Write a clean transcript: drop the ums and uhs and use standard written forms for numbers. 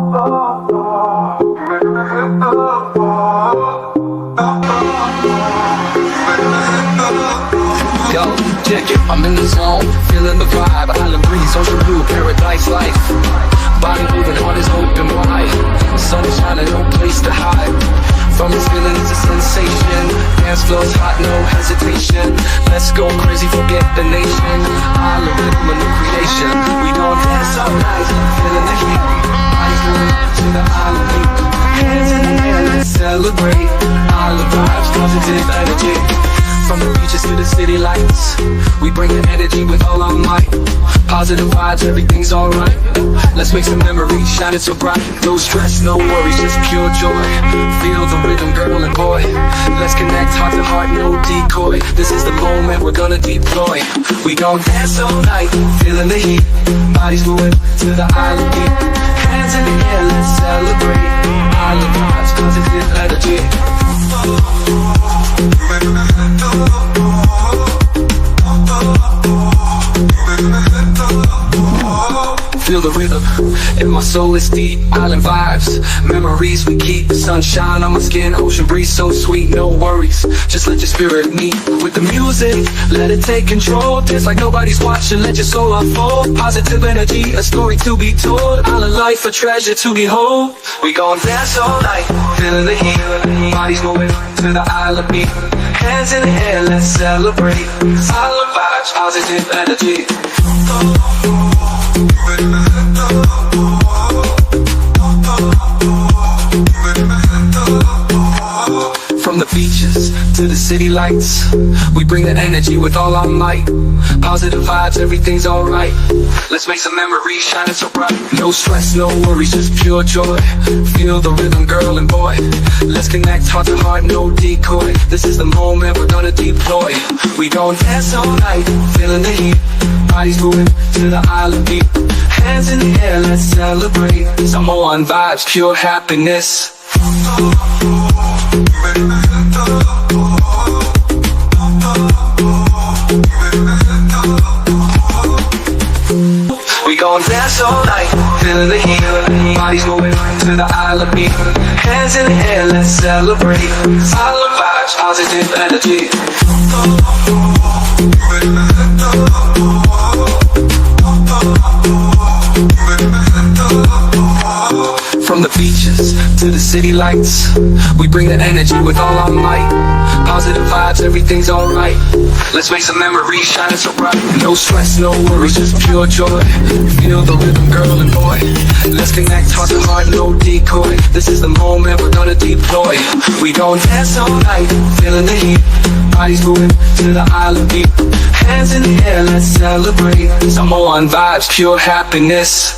Yo, check it, I'm in the zone, feeling the vibe. Island breeze, ocean blue, paradise life. Body moving, heart is open wide. Sun is shining, no place to hide. From this feeling it's a sensation. Dance floors hot, no hesitation. Let's go crazy, forget the nation. Island rhythm, a new creation. We gon' dance all night, feeling the heat. Bodies moving to the island beat. Hands in the air, let's celebrate. Island vibes, positive energy. From the beaches to the city lights, we bring the energy with all our might. Positive vibes, everything's alright. Let's make some memories, shining so bright. No stress, no worries, just pure joy. Feel the rhythm, girl and boy. Let's connect heart to heart, no decoy. This is the moment we're gonna deploy. We gon' dance all night, feeling the heat. Bodies moving to the island beat. Hands in the air, let's celebrate. Island vibes, positive energy. Feel the rhythm, and my soul is deep. Island vibes, memories we keep. Sunshine on my skin, ocean breeze so sweet. No worries, just let your spirit meet with the music. Let it take control. Dance like nobody's watching, let your soul unfold. Positive energy, a story to be told. Island life, a treasure to behold. We gon' dance all night, feeling the heat. Bodies moving to the island beat. Hands in the air, let's celebrate. Island vibes, positive energy. From the beaches to the city lights, we bring the energy with all our might. Positive vibes, everything's alright. Let's make some memories, shining so bright. No stress, no worries, just pure joy. Feel the rhythm, girl and boy. Let's connect heart to heart, no decoy. This is the moment we're gonna deploy. We gon' dance all night, feeling the heat. Bodies moving to the island beat. Hands in the air, let's celebrate. Some on vibes, pure happiness. We gon' dance all night, feeling the heat. Bodies moving to the island beat. Hands in the air, let's celebrate. Island vibes, positive energy. From the beaches to the city lights, we bring the energy with all our might. Positive vibes, everything's alright. Let's make some memories, shining so bright. No stress, no worries, just pure joy. Feel the rhythm, girl and boy. Let's connect heart to heart, no decoy. This is the moment we're gonna deploy. We gon' dance all night, feeling the heat. Bodies moving to the island beat. Hands in the air, let's celebrate. Some on vibes, pure happiness.